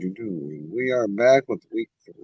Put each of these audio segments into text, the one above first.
We are back with week 3.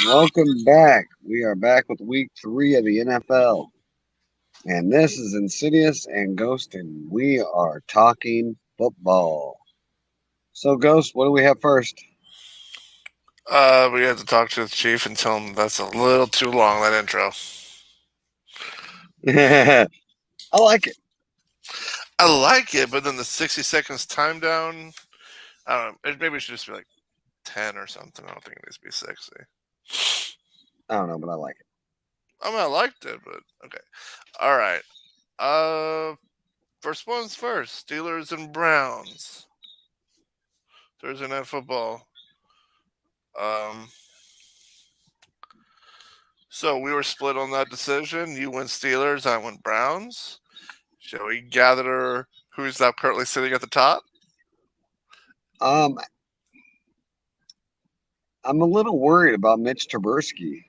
Welcome back. We are back with week 3 of the NFL. And this is Insidious and Ghost, and we are talking football. So, Ghost, what do we have first? We had to talk to the chief and tell him that's a little too long, that intro. I like it. I like it, but then the 60 seconds time down, I don't know. Maybe it should just be like 10 or something. I don't think it needs to be 60. I don't know, but I like it. I mean, I liked it, but okay. All right. First one's first. Steelers and Browns. Thursday Night Football. So we were split on that decision. You went Steelers, I went Browns. Shall we gather who's now currently sitting at the top? I'm a little worried about Mitch Trubisky.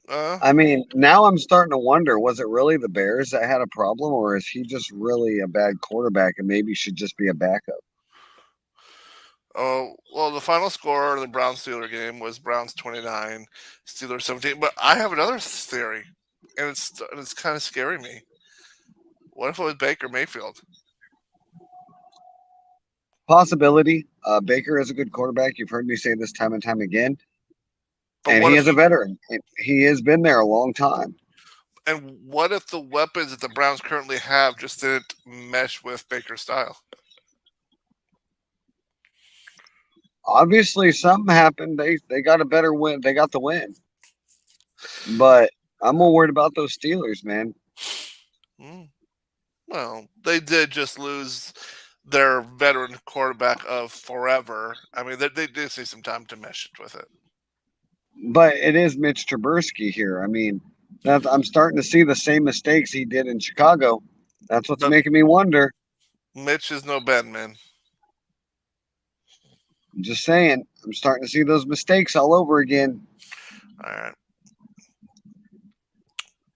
I mean, now I'm starting to wonder, was it really the Bears that had a problem, or is he just really a bad quarterback and maybe should just be a backup? Oh, well, the final score of the Browns-Steeler game was Browns 29, Steelers 17. But I have another theory, and it's kind of scaring me. What if it was Baker Mayfield? Possibility. Baker is a good quarterback. You've heard me say this time and time again. But And what he if is a veteran. He has been there a long time. and what if the weapons that the Browns currently have just didn't mesh with Baker's style? Obviously, something happened. They got a better win. They got the win. But I'm more worried about those Steelers, man. Well, they did just lose their veteran quarterback of forever. I mean, they did see some time to mesh it with it. But it is Mitch Trubisky here. I mean, I'm starting to see the same mistakes he did in Chicago. That's what's But making me wonder. Mitch is no Ben, man. I'm just saying, I'm starting to see those mistakes all over again. All right.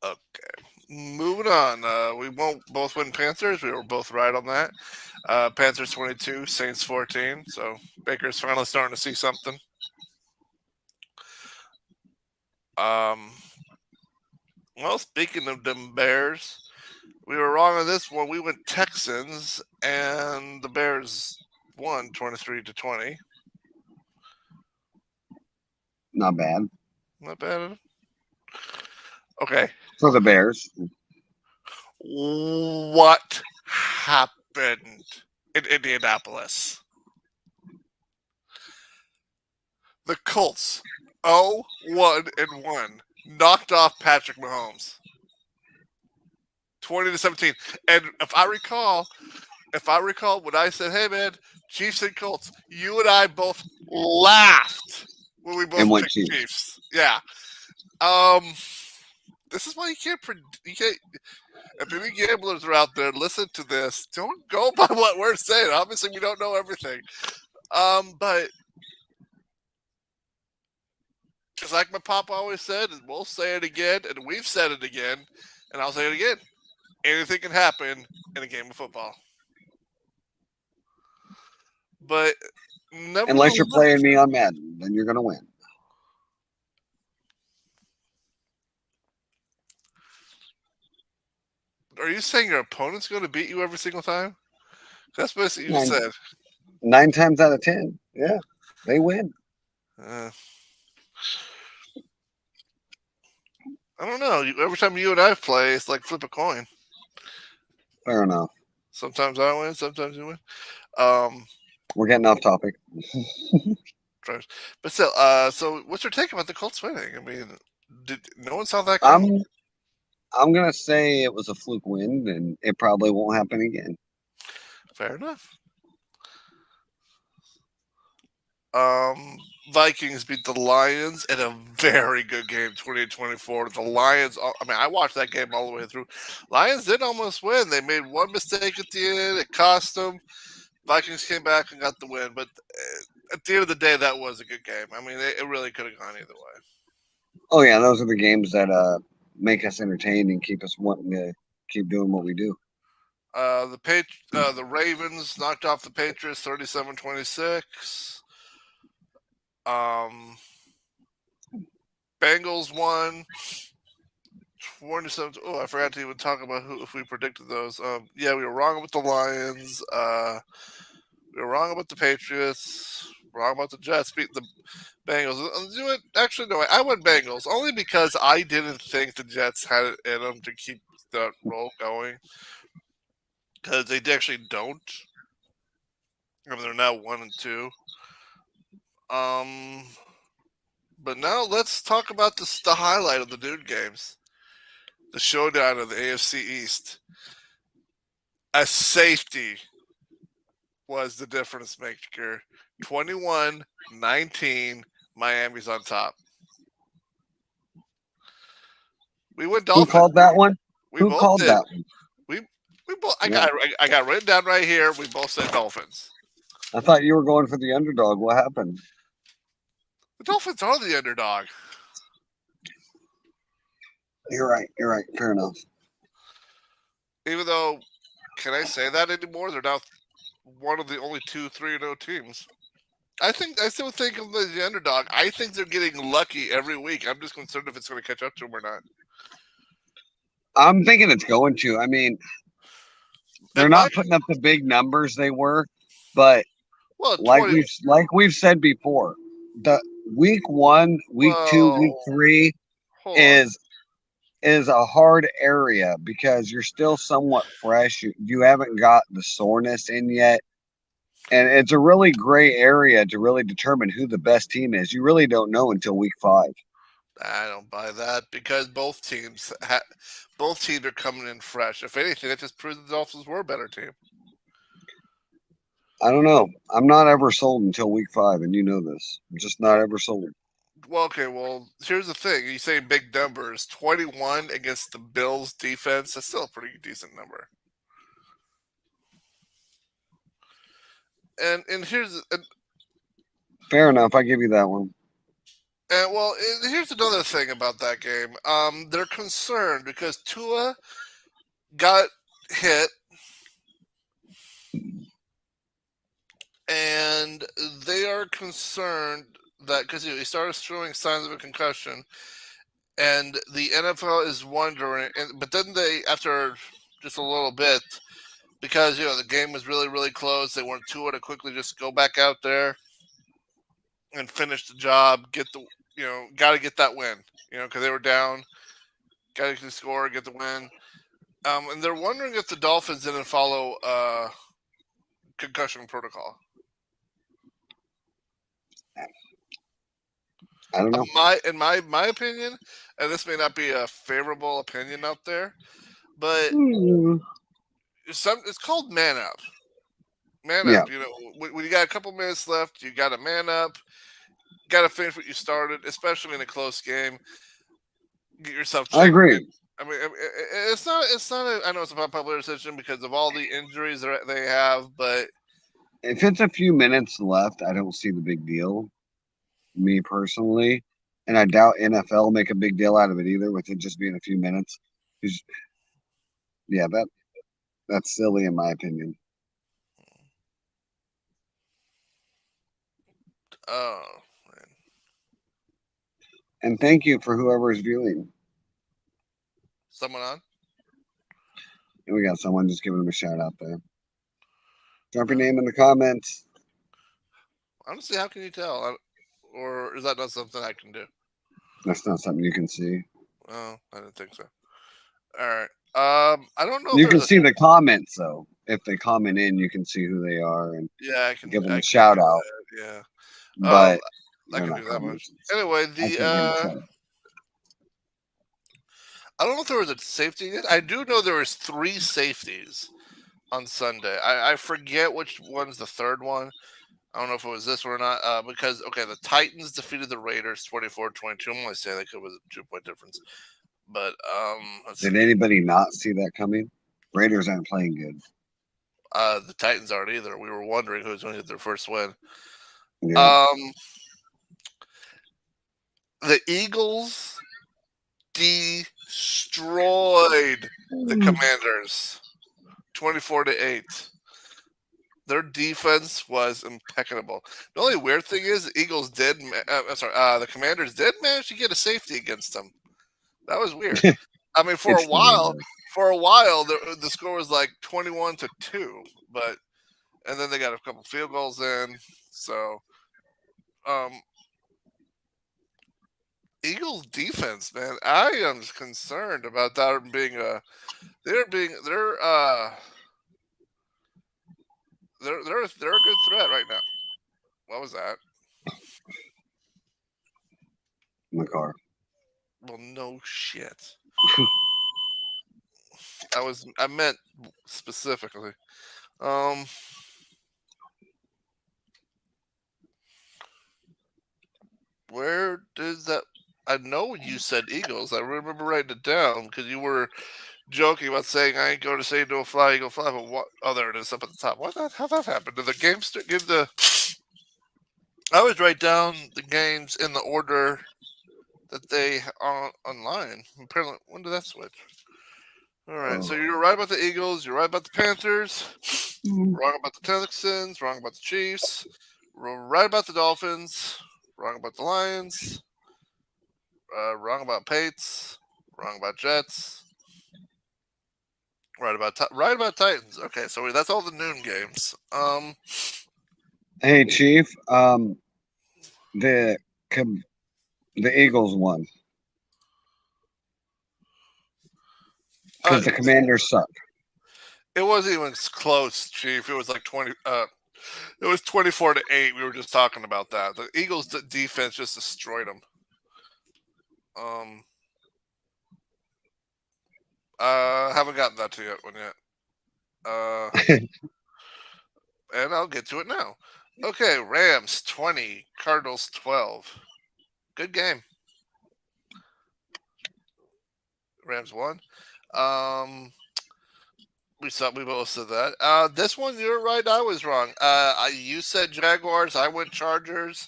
Okay. Moving on. We won't both win Panthers. We were both right on that. Panthers 22, Saints 14. So Baker's finally starting to see something. Well, speaking of them Bears, we were wrong on this one. We went Texans, and the Bears won 23-20. Not bad. Not bad. Okay. For the Bears. What happened in Indianapolis? The Colts 0-1-1 knocked off Patrick Mahomes 20-17. And if I recall when I said, "Hey man, Chiefs and Colts," you and I both laughed when we both picked Chiefs. Yeah. This is why you can't. If any gamblers are out there, listen to this. Don't go by what we're saying. Obviously, we don't know everything. But just like my papa always said, and we'll say it again, and we've said it again, and I'll say it again. Anything can happen in a game of football. But unless you're playing me on Madden, then you're going to win. Are you saying your opponent's going to beat you every single time? That's what you said. 9 times out of 10, yeah, they win. I don't know. Every time you and I play, it's like flip a coin. Fair enough. Sometimes I win, sometimes you win. We're getting off topic. But still, so what's your take about the Colts winning? I mean, did no one saw that coming? I'm gonna say it was a fluke win, and it probably won't happen again. Fair enough. Vikings beat the Lions in a very good game, 28-24. The Lions, I mean, I watched that game all the way through. Lions did almost win. They made one mistake at the end. It cost them. Vikings came back and got the win. But at the end of the day, that was a good game. I mean, it really could have gone either way. Oh, yeah. Those are the games that make us entertained and keep us wanting to keep doing what we do. The Ravens knocked off the Patriots 37-26. Bengals won 27. Oh, I forgot to even talk about if we predicted those. Yeah, we were wrong with the Lions. We were wrong about the Patriots. Wrong about the Jets beating the Bengals. Actually, no, I went Bengals only because I didn't think the Jets had it in them to keep that roll going. Because they actually don't. I mean, they're now 1-2. But now let's talk about the highlight of the noon games. The showdown of the AFC East. A safety was the difference maker. 21-19, Miami's on top. We went Dolphins. Who called that one? Who called that one? We both. I got written down right here. We both said Dolphins. I thought you were going for the underdog. What happened? The Dolphins are the underdog. You're right. Fair enough. Even though, can I say that anymore? They're now one of the only 2-3-0 teams. I still think of them as the underdog. I think they're getting lucky every week. I'm just concerned if it's going to catch up to them or not. I'm thinking it's going to. I mean, they're not putting up the big numbers they were, but like we've said before, the week 1, week 2, week 3 is a hard area because you're still somewhat fresh. You haven't got the soreness in yet. And it's a really gray area to really determine who the best team is. You really don't know until week 5. I don't buy that because both teams are coming in fresh. If anything, that just proves the Dolphins were a better team. I don't know. I'm not ever sold until week 5, and you know this. I'm just not ever sold. Well, okay. Well, here's the thing. You say big numbers. 21 against the Bills defense. That's still a pretty decent number. And here's fair enough. I give you that one. And well, here's another thing about that game. They're concerned because Tua got hit, and they are concerned that because he started showing signs of a concussion, and the NFL is wondering. But then they, after just a little bit, because the game was really, really close, they want Tua to quickly just go back out there and finish the job, get the got to get that win. Because they were down, got to score, get the win. And they're wondering if the Dolphins didn't follow concussion protocol. I don't know. In my opinion, and this may not be a favorable opinion out there, but it's called man up. Man up. When you got a couple minutes left, you got to man up. Got to finish what you started, especially in a close game. Get yourself. I agree. I mean, it's not. I know it's a popular decision because of all the injuries that they have, but if it's a few minutes left, I don't see the big deal. Me personally, and I doubt NFL make a big deal out of it either, with it just being a few minutes. Yeah, that's silly in my opinion. Oh, man. And thank you for whoever is viewing. Someone on? And we got someone, just giving them a shout out there. Drop your name in the comments. Honestly, how can you tell? Or is that not something I can do? That's not something you can see. Oh, I didn't think so. All right. I don't know. You can see the comments though. If they comment in, you can see who they are and I can give them a shout out. Yeah, but I can do that much. Anyway, I don't know if there was a safety yet. I do know there was 3 safeties on Sunday. I forget which one's the third one. I don't know if it was this one or not. Because the Titans defeated the Raiders 24-22. I'm only saying that it was a 2-point difference. But did anybody not see that coming? Raiders aren't playing good. The Titans aren't either. We were wondering who was going to get their first win. Yeah. The Eagles destroyed the Commanders 24-8. Their defense was impeccable. The only weird thing is the Eagles the Commanders did manage to get a safety against them. That was weird. I mean, for a while, the score was like 21-2, and then they got a couple field goals in. So, Eagles defense, man, I am concerned about that being they're a good threat right now. What was that? My car. Well, no shit. I meant specifically. Where did that? I know you said Eagles. I remember writing it down because you were joking about saying I ain't going to say no fly, eagle fly. But what? Oh, there it is up at the top. How that happened? Did the game give the? I always write down the games in the order that they are online. Apparently, when did that switch? All right, so you're right about the Eagles. You're right about the Panthers. Wrong about the Texans. Wrong about the Chiefs. Right about the Dolphins. Wrong about the Lions. Wrong about Pates. Wrong about Jets. Right about Titans. Okay, so that's all the noon games. Hey, Chief. The Eagles won because the Commanders suck. It wasn't even close, Chief. It was like 20. It was 24-8. We were just talking about that. The Eagles' defense just destroyed them. Haven't gotten that to one yet. And I'll get to it now. Okay, Rams 20, Cardinals 12. Good game. Rams won. We both said that. This one, you're right. I was wrong. You said Jaguars. I went Chargers.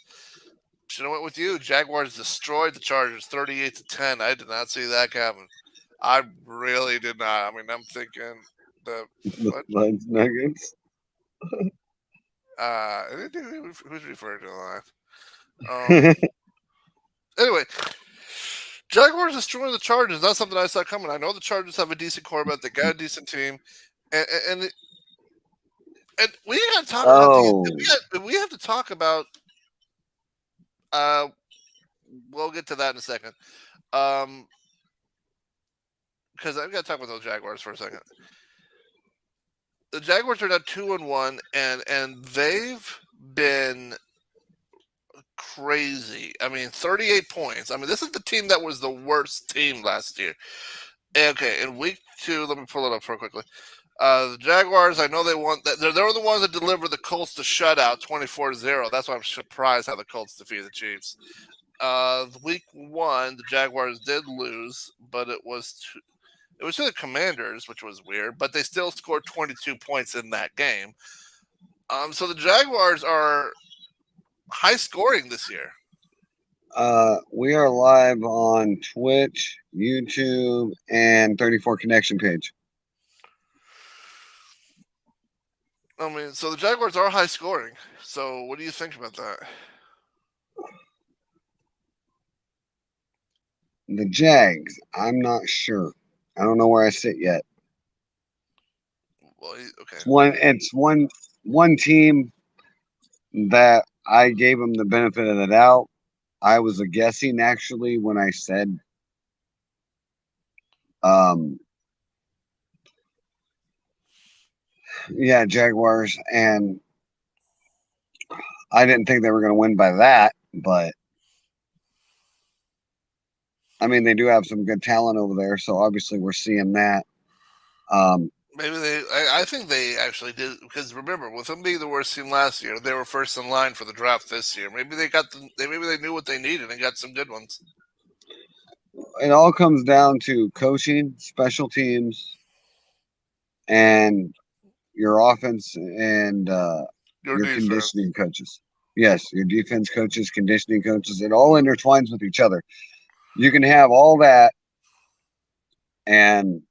Should have went with you. Jaguars destroyed the Chargers 38-10. I did not see that coming. I really did not. I mean, I'm thinking the Lions Nuggets. Who's referring to the line? Anyway, Jaguars destroying the Chargers. Not something I saw coming. I know the Chargers have a decent quarterback. They got a decent team, and we got to talk about these. We have to talk about we'll get to that in a second. Because I've got to talk about those Jaguars for a second. The Jaguars are now 2-1, and they've been crazy. I mean, 38 points. I mean, this is the team that was the worst team last year. Okay, in week 2, let me pull it up real quickly. The Jaguars, I know they won. They're the ones that delivered the Colts to shutout 24-0. That's why I'm surprised how the Colts defeated the Chiefs. Week 1, the Jaguars did lose, but it was to the Commanders, which was weird, but they still scored 22 points in that game. So the Jaguars are high scoring this year. We are live on Twitch, YouTube, and 34 Connection page. I mean, so the Jaguars are high scoring. So what do you think about that? The Jags, I'm not sure. I don't know where I sit yet. Well, okay. It's one team that I gave them the benefit of the doubt. I was guessing actually when I said yeah, Jaguars, and I didn't think they were going to win by that, but I mean, they do have some good talent over there, so obviously we're seeing that. Maybe I think they actually did, because remember, with them being the worst team last year, they were first in line for the draft this year. Maybe they knew what they needed and got some good ones. It all comes down to coaching, special teams, and your offense and your conditioning coaches. Yes, your defense coaches, conditioning coaches. It all intertwines with each other. You can have all that and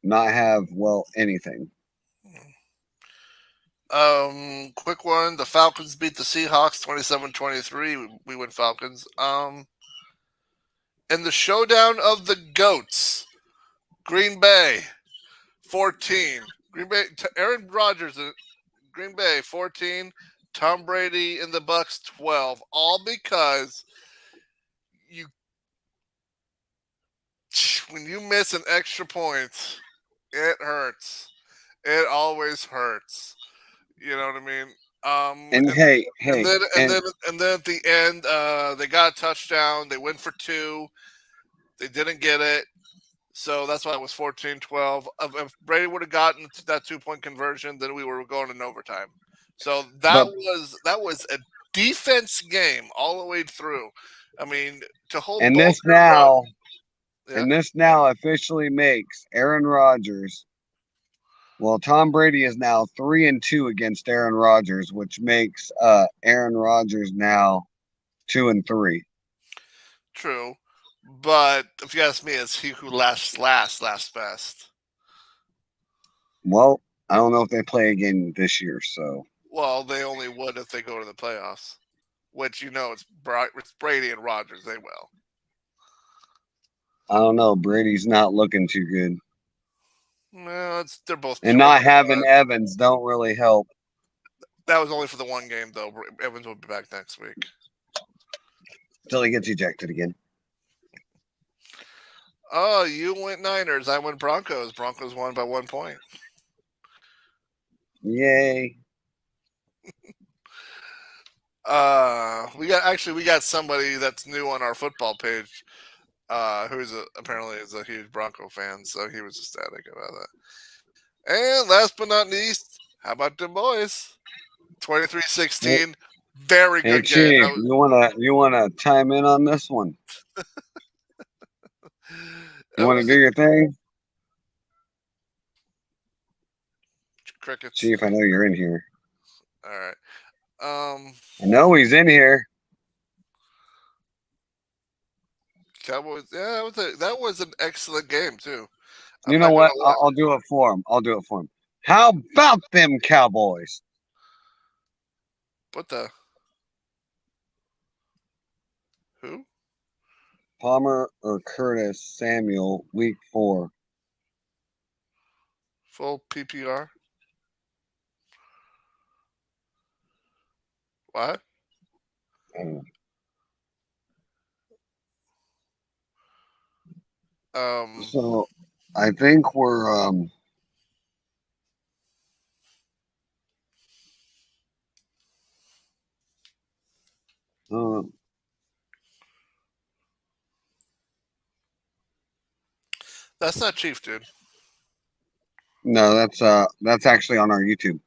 not have, well, anything. Quick one. The Falcons beat the Seahawks 27-23. We win Falcons. In the showdown of the GOATs, Green Bay 14. Aaron Rodgers in Green Bay 14. Tom Brady in the Bucks 12. All because when you miss an extra point, it hurts. It always hurts. You know what I mean? And then at the end, they got a touchdown. They went for 2. They didn't get it. So that's why it was 14-12. If Brady would have gotten that 2-point conversion, then we were going in overtime. So that was a defense game all the way through. I mean, to hold. And this now officially makes Aaron Rodgers. Well, Tom Brady is now 3-2 against Aaron Rodgers, which makes Aaron Rodgers now 2-3. True. But if you ask me, it's he who lasts best. Well, I don't know if they play again this year, so. Well, they only would if they go to the playoffs, which it's Brady and Rodgers. They will. I don't know. Brady's not looking too good. No, they're both. And not having Evans don't really help. That was only for the one game, though. Evans will be back next week. Until he gets ejected again. Oh, you went Niners. I went Broncos. Broncos won by 1 point. Yay. We got somebody that's new on our football page, who's apparently is a huge Bronco fan, so he was ecstatic about that. And last but not least, how about the boys? 23-16. Very good Chief, game. You wanna chime in on this one? You want to do your thing? Crickets. Chief, I know you're in here. All right. I know he's in here. Cowboys. Yeah, that was an excellent game too. You know what? I'll do it for him. How about them Cowboys? What the? Who? Palmer or Curtis Samuel, week 4. Full PPR. What? So I think we're that's not Chief, dude. no, that's actually on our YouTube.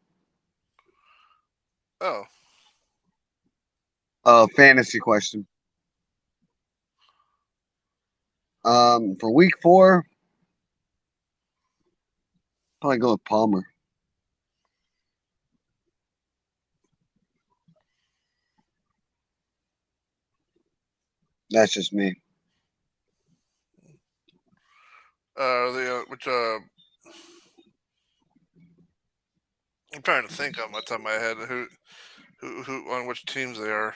Oh. Fantasy question. For week 4, probably go with Palmer. That's just me. I'm trying to think on my top of my head who on which teams they are.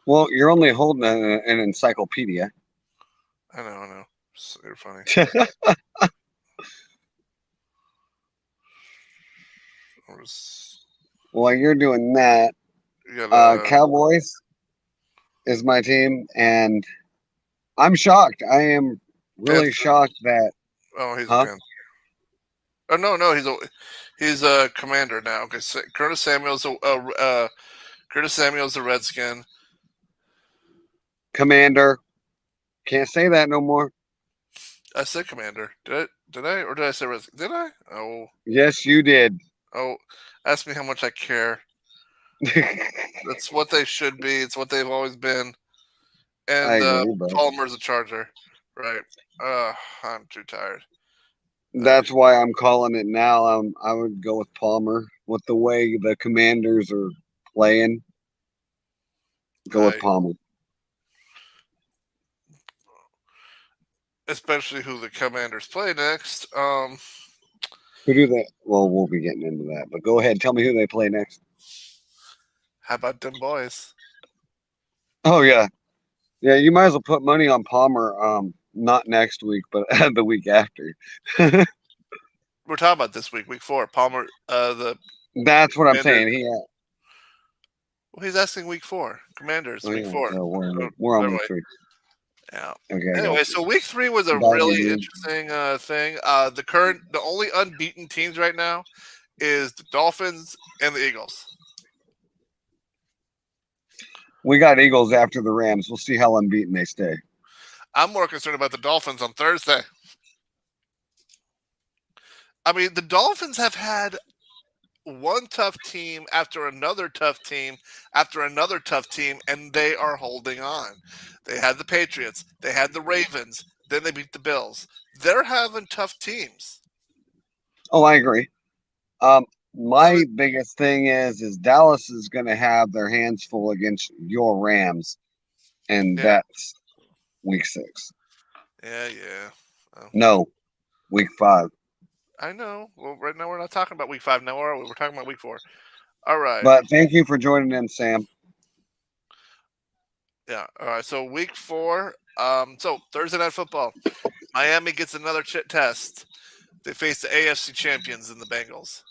Well, you're only holding an encyclopedia. I know. You're funny. While you're doing that, Cowboys is my team, and I'm shocked. I am really shocked that. Oh, he's a Panther. Oh no, he's a Commander now. Okay, Curtis Samuel's a Redskin. Commander. Can't say that no more. I said Commander. Did I? Or did I say Redskin? Did I? Oh. Yes, you did. Oh, ask me how much I care. That's what they should be. It's what they've always been. And I agree, Palmer's a Charger. Right. I'm too tired. That's why I'm calling it now. I would go with Palmer. With the way the Commanders are playing, go with Palmer. Especially who the Commanders play next. Who do they? Well, we'll be getting into that. But go ahead, tell me who they play next. How about them boys? Oh yeah, you might as well put money on Palmer. Not next week, but the week after. We're talking about this week, week 4. Palmer, That's what I'm saying. Well, he's asking week 4. Commanders, week 4. No, we're on week 3. Yeah. Okay. Anyway, so week 3 was a really interesting thing. The only unbeaten teams right now is the Dolphins and the Eagles. We got Eagles after the Rams. We'll see how unbeaten they stay. I'm more concerned about the Dolphins on Thursday. I mean, the Dolphins have had one tough team after another tough team after another tough team, and they are holding on. They had the Patriots. They had the Ravens. Then they beat the Bills. They're having tough teams. Oh, I agree. My biggest thing is Dallas is going to have their hands full against your Rams, and that's week 6. Yeah. Oh. No, week 5. I know. Well, right now we're not talking about week 5 now, are we? We're talking about week 4. All right. But thank you for joining in, Sam. Yeah. All right. So week 4. So Thursday Night Football. Miami gets another test. They face the AFC champions in the Bengals.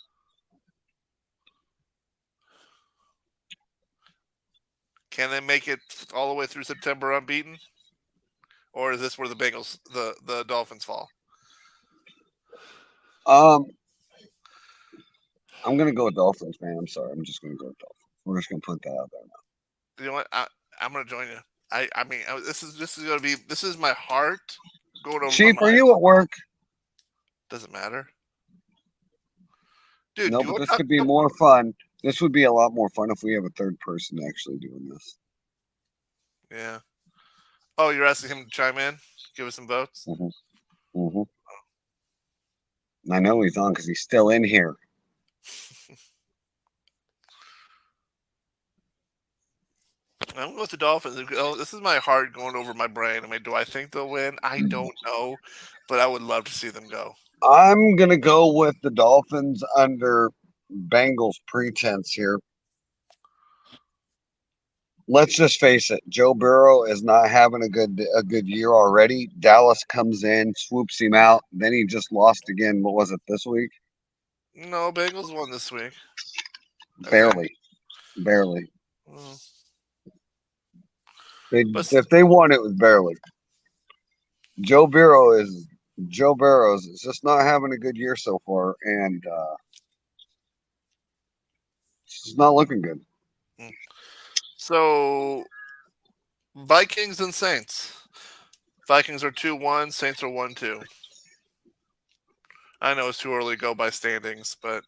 Can they make it all the way through September unbeaten? Or is this where the Bengals, the Dolphins fall? I'm going to go with Dolphins, man. I'm sorry. I'm just going to go with Dolphins. We're just going to put that out there now. You know what? I'm going to join you. I mean, this is going to be. This is my heart going over. Chief, are you at work? Doesn't matter, dude. No, but this could be more fun. This would be a lot more fun if we have a third person actually doing this. Yeah. Oh, you're asking him to chime in, give us some votes. I know he's on because he's still in here. I'm going with the Dolphins. This is my heart going over my brain. I mean, do I think they'll win? I don't know, but I would love to see them go. I'm going to go with the Dolphins under Bengals pretense here. Let's just face it. Joe Burrow is not having a good year already. Dallas comes in, swoops him out. Then he just lost again. What was it this week? No, Bengals won this week. Barely. If they won, it was barely. Joe Burrows is just not having a good year so far, and it's not looking good. So, Vikings and Saints. Vikings are 2-1. Saints are 1-2. I know it's too early to go by standings, but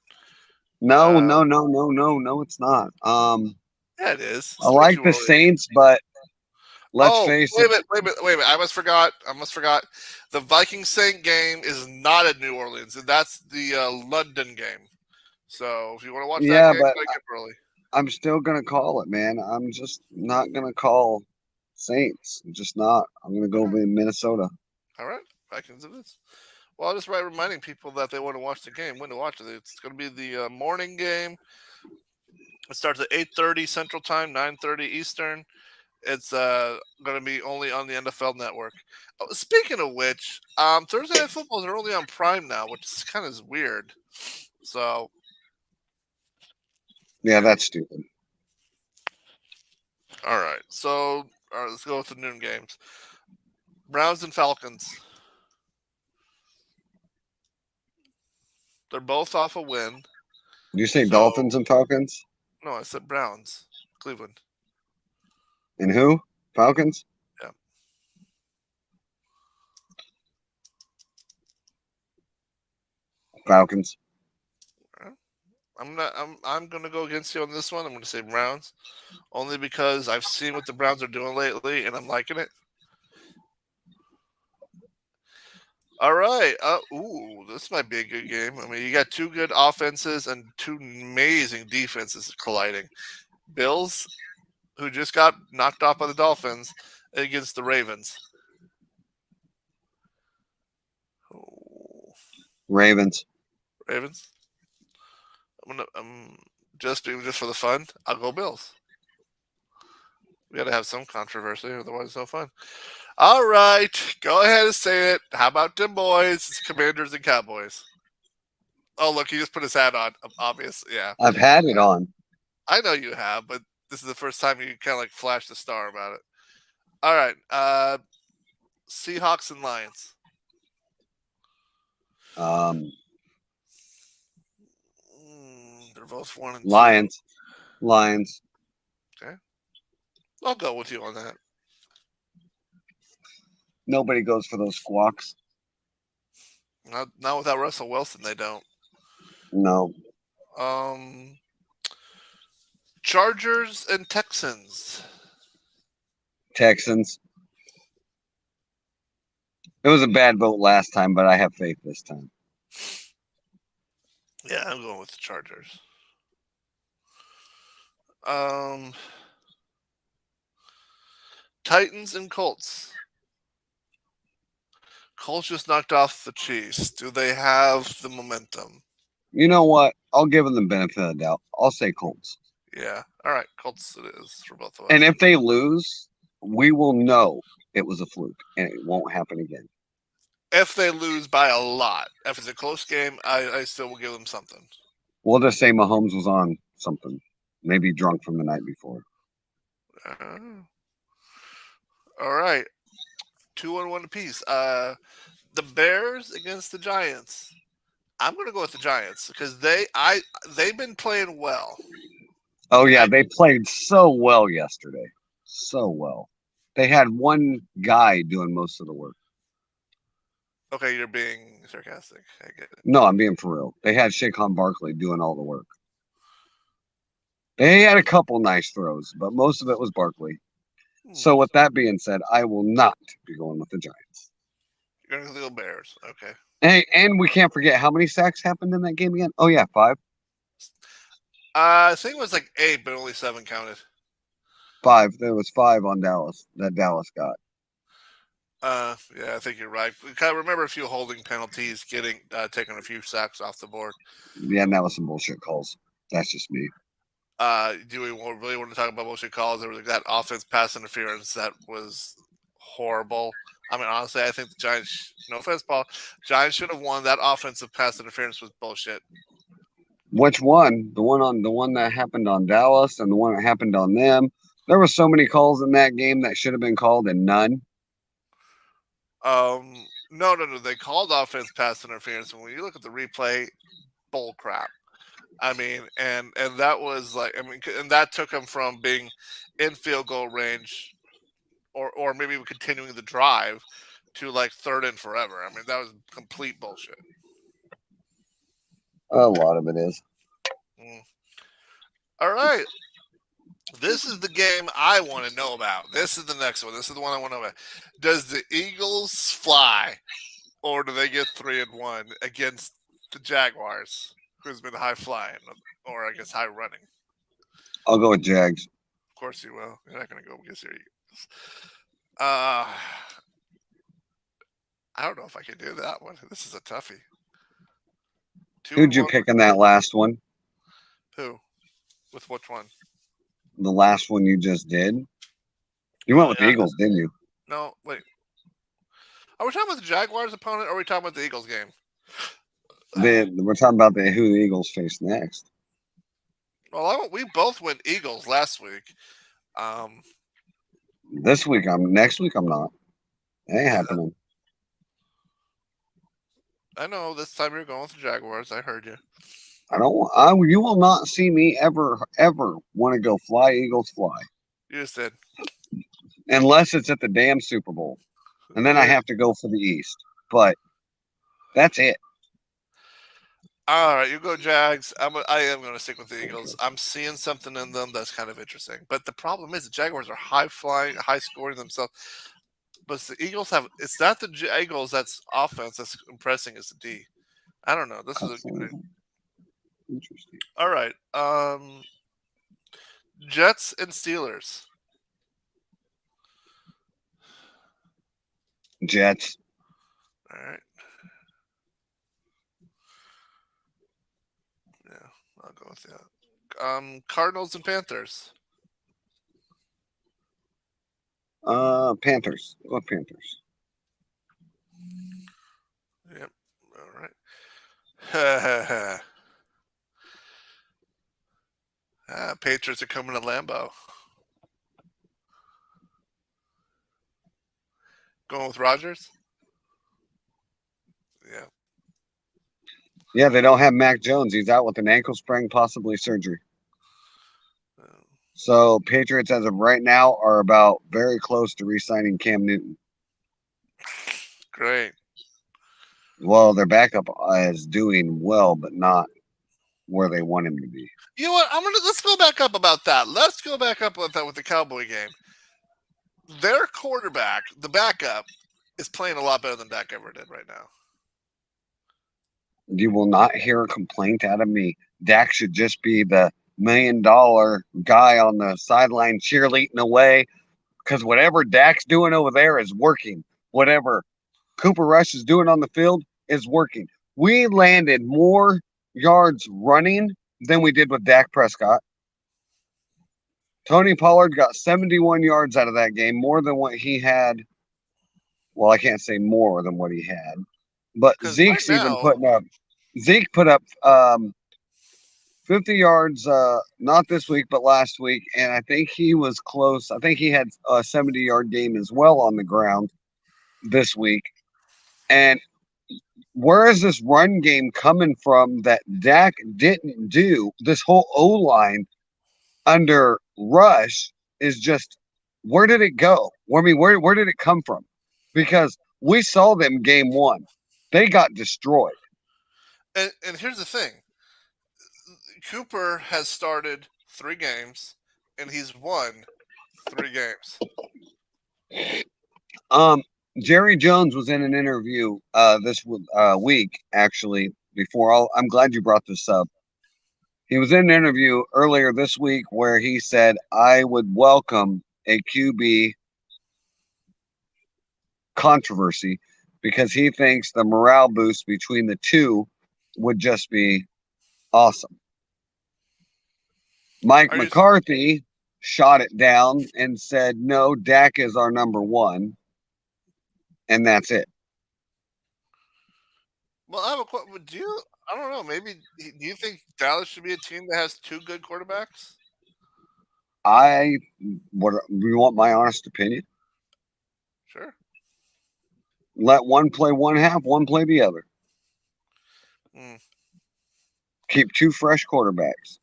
no, it's not. Yeah, it is. It's I like the Saints, but let's face it. Wait a minute. I almost forgot. The Viking Saint game is not at New Orleans, and that's the London game. So if you want to watch that game, but get early. I'm still gonna call it, man. I'm just not gonna call Saints. I'm just not. I'm gonna go with Minnesota. All right, Vikings it is. Well, I'll just reminding people that they want to watch the game, when to watch it. It's going to be the morning game. It starts at 8:30 Central Time, 9:30 Eastern. It's going to be only on the NFL Network. Oh, speaking of which, Thursday Night Footballs are only on Prime now, which is kind of weird. So, yeah, that's stupid. All right, so let's go with the noon games. Browns and Falcons. They're both off a win. Did you say Dolphins and Falcons? No, I said Browns, Cleveland. And who? Falcons? Yeah. Falcons. I'm gonna go against you on this one. I'm gonna say Browns, only because I've seen what the Browns are doing lately, and I'm liking it. All right. This might be a good game. I mean, you got two good offenses and two amazing defenses colliding. Bills, who just got knocked off by the Dolphins, against the Ravens. Ravens. I'm just for the fun. I'll go Bills. We got to have some controversy, otherwise it's no fun. All right, go ahead and say it. How about them boys? It's Commanders and Cowboys. Oh, look, he just put his hat on. Obvious, yeah. I've had it on. I know you have, but this is the first time you kind of like flashed the star about it. All right, Seahawks and Lions. They're both 1-2. Lions. Okay, I'll go with you on that. Nobody goes for those squawks. Not without Russell Wilson, they don't. No. Chargers and Texans. Texans. It was a bad vote last time, but I have faith this time. Yeah, I'm going with the Chargers. Titans and Colts. Colts just knocked off the Chiefs. Do they have the momentum? You know what? I'll give them the benefit of the doubt. I'll say Colts. Yeah. All right. Colts it is for both of us. And if they lose, we will know it was a fluke and it won't happen again. If they lose by a lot, if it's a close game, I still will give them something. We'll just say Mahomes was on something. Maybe drunk from the night before. All right. 2-1 apiece. The Bears against the Giants. I'm going to go with the Giants because they've been playing well. Oh yeah, they played so well yesterday. So well. They had one guy doing most of the work. Okay, you're being sarcastic. I get it. No, I'm being for real. They had Saquon Barkley doing all the work. They had a couple nice throws, but most of it was Barkley. So with that being said, I will not be going with the Giants. You're going to go Bears. Okay. And we can't forget how many sacks happened in that game again. Oh yeah, 5. I think it was like 8, but only 7 counted. 5. There was 5 on Dallas that Dallas got. Yeah, I think you're right. I remember a few holding penalties, taking a few sacks off the board. Yeah, and that was some bullshit calls. That's just me. Do we really want to talk about bullshit calls? There was that offense pass interference that was horrible. I mean, honestly, I think the Giants, no offense, Paul, Giants should have won. That offensive pass interference was bullshit. Which one? The one that happened on Dallas and the one that happened on them. There were so many calls in that game that should have been called and none. No. They called offense pass interference, and when you look at the replay, bull crap. I mean, and that was like, and that took him from being in field goal range, or maybe continuing the drive, to like third and forever. I mean, that was complete bullshit. A lot of it is. All right. This is the game I want to know about. This is the next one. This is the one I want to know about. Does the Eagles fly, or do they get 3-1 against the Jaguars, who's been high flying, or I guess high running? I'll go with Jags. Of course you will. You're not going to go against your Eagles. I don't know if I can do that one. This is a toughie. Who'd you pick in that last one? Who? With which one? The last one you just did? You went with the Eagles, didn't you? No, wait. Are we talking about the Jaguars opponent, or are we talking about the Eagles game? We're talking about who the Eagles face next. Well, we both went Eagles last week. Next week I'm not. It ain't happening. I know this time you're going with the Jaguars. I heard you. You will not see me ever want to go fly Eagles fly. You just did. Unless it's at the damn Super Bowl. And then I have to go for the East. But that's it. All right, you go Jags. I am going to stick with the Eagles. I'm seeing something in them that's kind of interesting. But the problem is the Jaguars are high flying, high scoring themselves. But the Eagles it's not the Eagles that's offense that's impressing, it's the D. I don't know. This is interesting. All right. Jets and Steelers. Jets. All right. Yeah, I'll go with that. Cardinals and Panthers. Panthers. Go Panthers. Yep. All right. Patriots are coming to Lambeau. Going with Rodgers? Yeah. Yeah, they don't have Mac Jones. He's out with an ankle sprain, possibly surgery. So Patriots, as of right now, are about very close to re-signing Cam Newton. Great. Well, their backup is doing well, but not where they want him to be. You know what? Let's go back up about that. Let's go back up with that with the Cowboy game. Their quarterback, the backup, is playing a lot better than Dak ever did right now. You will not hear a complaint out of me. Dak should just be the $1 million guy on the sideline cheerleading away, because whatever Dak's doing over there is working. Whatever Cooper Rush is doing on the field is working. We landed more yards running than we did with Dak Prescott. Tony Pollard got 71 yards out of that game, more than what he had. Well, I can't say more than what he had, but Zeke's even putting up. Zeke put up 50 yards, not this week, but last week. And I think he was close. I think he had a 70-yard game as well on the ground this week. And where is this run game coming from that Dak didn't do? This whole O-line under Rush is just, where did it go? I mean, where did it come from? Because we saw them game one. They got destroyed. And here's the thing. Cooper has started 3 games, and he's won 3 games. Jerry Jones was in an interview this week, actually. I'm glad you brought this up. He was in an interview earlier this week where he said, I would welcome a QB controversy because he thinks the morale boost between the two would just be awesome. Mike McCarthy shot it down and said, no, Dak is our number one. And that's it. Well, I have a question. I don't know. Maybe do you think Dallas should be a team that has 2 good quarterbacks? You want my honest opinion? Sure. Let one play one half, one play the other. Keep two fresh quarterbacks.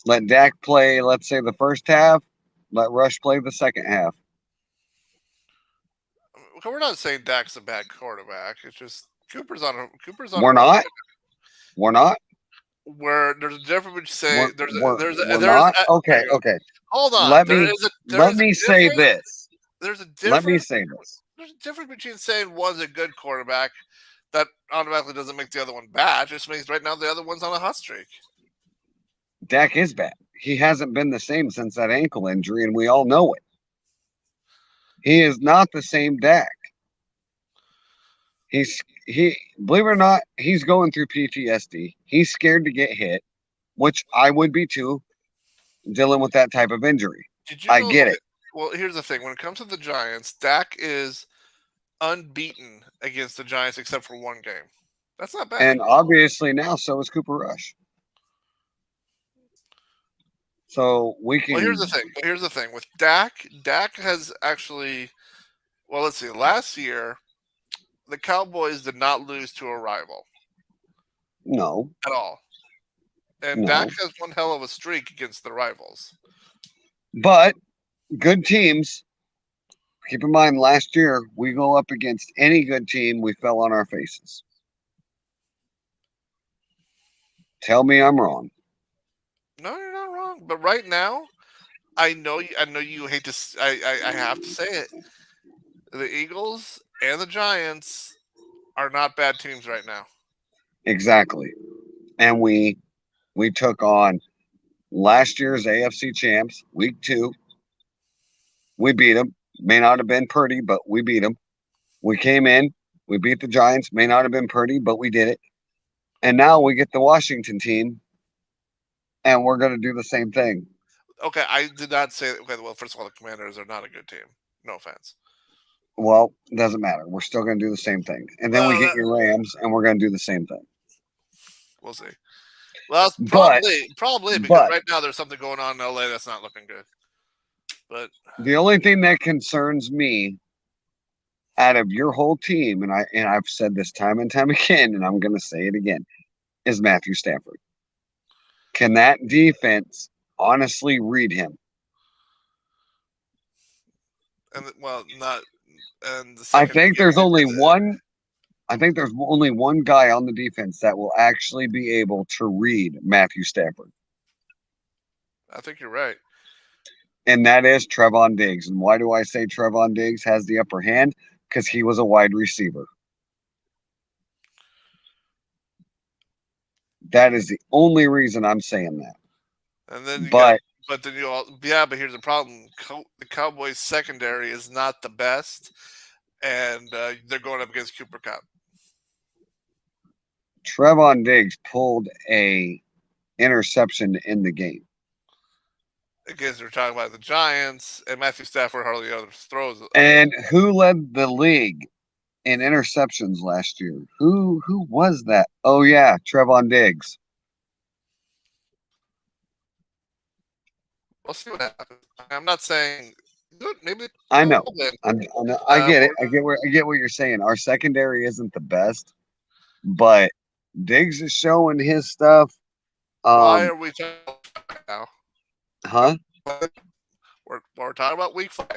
Let Dak play, let's say, the first half. Let Rush play the second half. We're not saying Dak's a bad quarterback. It's just Cooper's on. We're not. We're not. Where there's a difference between saying we're not. Okay. Hold on. Let me say this. There's a difference. Let me say this. There's a difference between saying one's a good quarterback that automatically doesn't make the other one bad. Just means right now the other one's on a hot streak. Dak is bad. He hasn't been the same since that ankle injury, and we all know it. He is not the same Dak. He believe it or not, he's going through PTSD. He's scared to get hit, which I would be too, dealing with that type of injury. I get it. Well, here's the thing. When it comes to the Giants, Dak is unbeaten against the Giants except for one game. That's not bad. And obviously now so is Cooper Rush. So we can. Well, here's the thing. With Dak has actually. Well, let's see. Last year, the Cowboys did not lose to a rival. No. At all. And Dak has one hell of a streak against the rivals. But good teams. Keep in mind, last year we go up against any good team, we fell on our faces. Tell me I'm wrong. No, you're not wrong. But right now, I know you hate to. I have to say it. The Eagles and the Giants are not bad teams right now. Exactly. And we took on last year's AFC champs, week 2. We beat them. May not have been pretty, but we beat them. We came in. We beat the Giants. May not have been pretty, but we did it. And now we get the Washington team, and we're going to do the same thing. Okay, I did not say that. Okay, well, first of all, the Commanders are not a good team. No offense. Well, it doesn't matter. We're still going to do the same thing. And then we get your Rams, and we're going to do the same thing. We'll see. Well, that's probably because right now there's something going on in LA that's not looking good. But the only thing that concerns me out of your whole team, and I've said this time and time again, and I'm going to say it again, is Matthew Stafford. Can that defense honestly read him? And not. And I think there's only one. I think there's only one guy on the defense that will actually be able to read Matthew Stafford. I think you're right. And that is Trevon Diggs. And why do I say Trevon Diggs has the upper hand? Because he was a wide receiver. That is the only reason I'm saying that. And then but here's the problem. The Cowboys secondary is not the best, and they're going up against Cooper Kupp. Trevon Diggs pulled a interception in the game. Again, we're talking about the Giants, and Matthew Stafford hardly ever throws. And who led the league in interceptions last year? Who was that? Oh yeah, Trevon Diggs. We'll see what happens. I'm not saying maybe. I know. I get it. I get what you're saying. Our secondary isn't the best, but Diggs is showing his stuff. Why are we talking now? Huh? We're talking about week 5.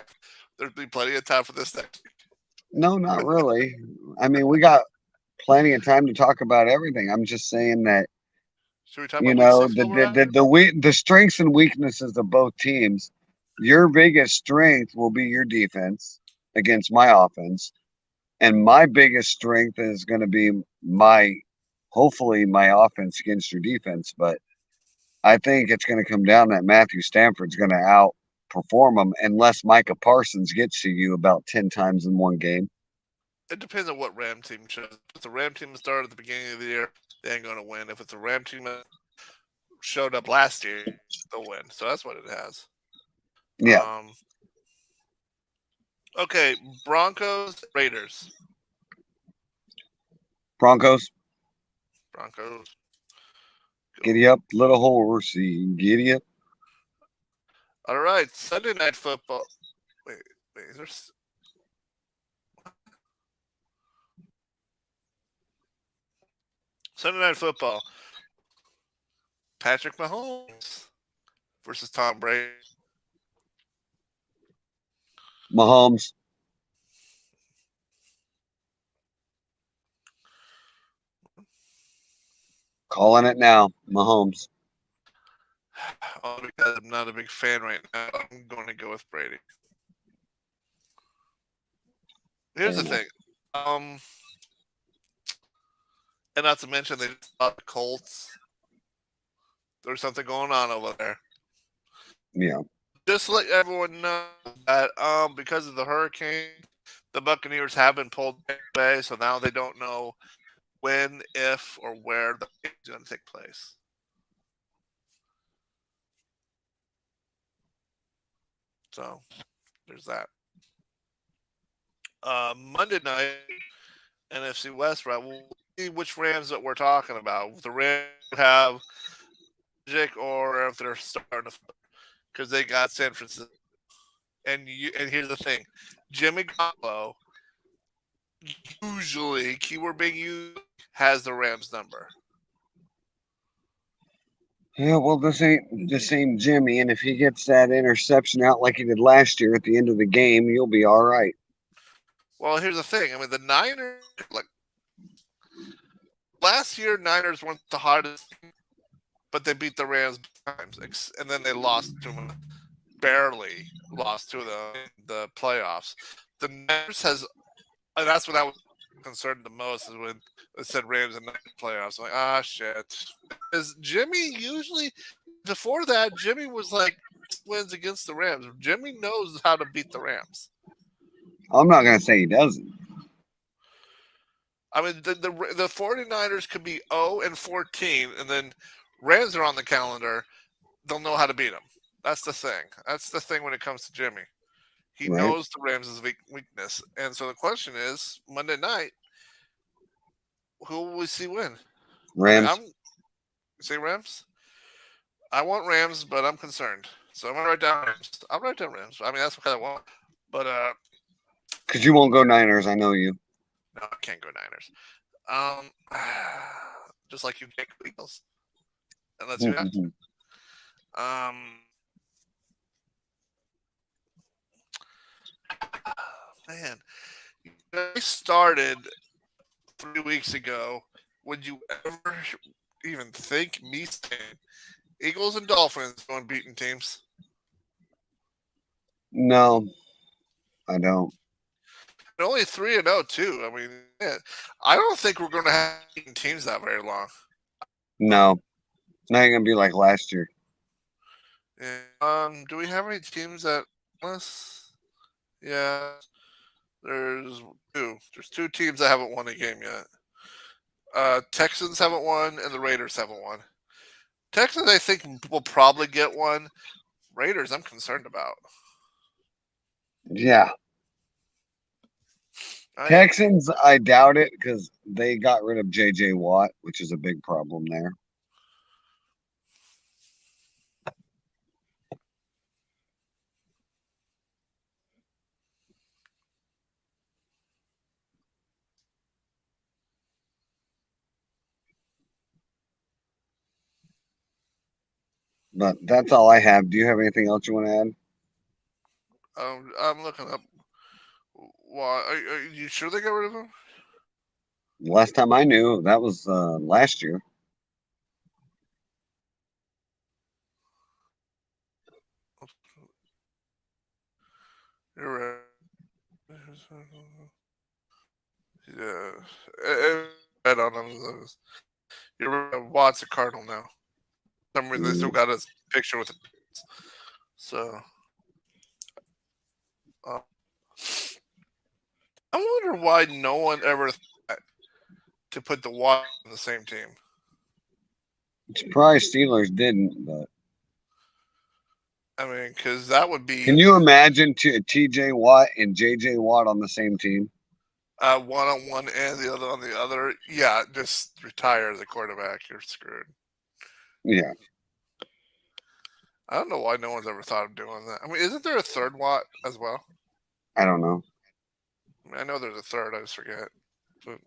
There'll be plenty of time for this next week. No, not really. I mean, we got plenty of time to talk about everything. I'm just saying that. Should we talk about the strengths and weaknesses of both teams. Your biggest strength will be your defense against my offense, and my biggest strength is going to be hopefully my offense against your defense. But I think it's going to come down that Matthew Stafford's going to outperform them unless Micah Parsons gets to you about 10 times in one game. It depends on what Ram team shows. If the Ram team started at the beginning of the year, they ain't going to win. If it's a Ram team that showed up last year, they'll win. So that's what it has. Yeah. Okay, Broncos, Raiders. Broncos. Giddy up, little horsey. Giddy up. All right, Sunday Night Football. Wait, is there? Sunday Night Football. Patrick Mahomes versus Tom Brady. Mahomes. Calling it now. Mahomes. Oh, because I'm not a big fan right now, I'm going to go with Brady. Here's the thing. And not to mention they saw the Colts. There's something going on over there. Yeah. Just to let everyone know that because of the hurricane, the Buccaneers have been pulled away, so now they don't know when, if, or where the game is going to take place. So there's that. Monday night, NFC West, right? We'll see which Rams that we're talking about. The Rams have Magic, or if they're starting to, because they got San Francisco. And here's the thing, Jimmy Garoppolo usually, keyword being used, has the Rams number. Yeah, well, this ain't the same Jimmy, and if he gets that interception out like he did last year at the end of the game, you'll be all right. Well, here's the thing. I mean, the Niners, like last year, Niners weren't the hottest, but they beat the Rams times, and then they lost to them, barely lost to them in the playoffs. The Niners has, and that's what I was concerned the most, is when it said Rams in the playoffs. I'm like, shit. Because Jimmy usually, before that, Jimmy was like wins against the Rams. Jimmy knows how to beat the Rams. I'm not going to say he doesn't. I mean, the 49ers could be 0-14, and then Rams are on the calendar. They'll know how to beat them. That's the thing. That's the thing when it comes to Jimmy. He knows the Rams' weakness. And so the question is, Monday night, who will we see win? Rams. I mean, say Rams? I want Rams, but I'm concerned. So I'm going to write down Rams. I'll write down Rams. I mean, that's what I want. But, because you won't go Niners. I know you. No, I can't go Niners. Just like you can't go Eagles. Unless you have to. Man, I started 3 weeks ago. Would you ever even think me saying Eagles and Dolphins going beating teams? No, I don't. And only 3-0 too. I mean, I don't think we're going to have beaten teams that very long. No, it's not going to be like last year. Do we have any teams that us? Yeah, there's two. There's two teams that haven't won a game yet. Texans haven't won, and the Raiders haven't won. Texans, I think, will probably get one. Raiders, I'm concerned about. Yeah. Texans, I doubt it, because they got rid of J.J. Watt, which is a big problem there. But that's all I have. Do you have anything else you want to add? I'm looking up. Why? Are you sure they got rid of him? Last time I knew, that was last year. You're right. Yeah. Right on those. You're right. Watt's a Cardinal now. For some reason, they still got his picture with it. So. I wonder why no one ever thought to put the Watt on the same team. Surprised Steelers didn't, but. I mean, because that would be. Can you imagine T.J. Watt and J.J. Watt on the same team? One on one and the other on the other. Yeah, just retire as a quarterback. You're screwed. Yeah. I don't know why no one's ever thought of doing that. I mean, isn't there a third Watt as well? I don't know. I mean, I know there's a third. I just forget. But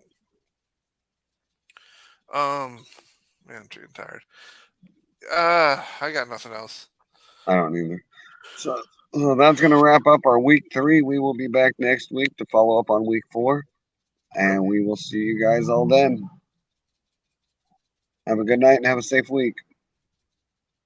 man, I'm getting tired. I got nothing else. I don't either. So that's going to wrap up our week 3. We will be back next week to follow up on week 4. And we will see you guys all then. Have a good night and have a safe week.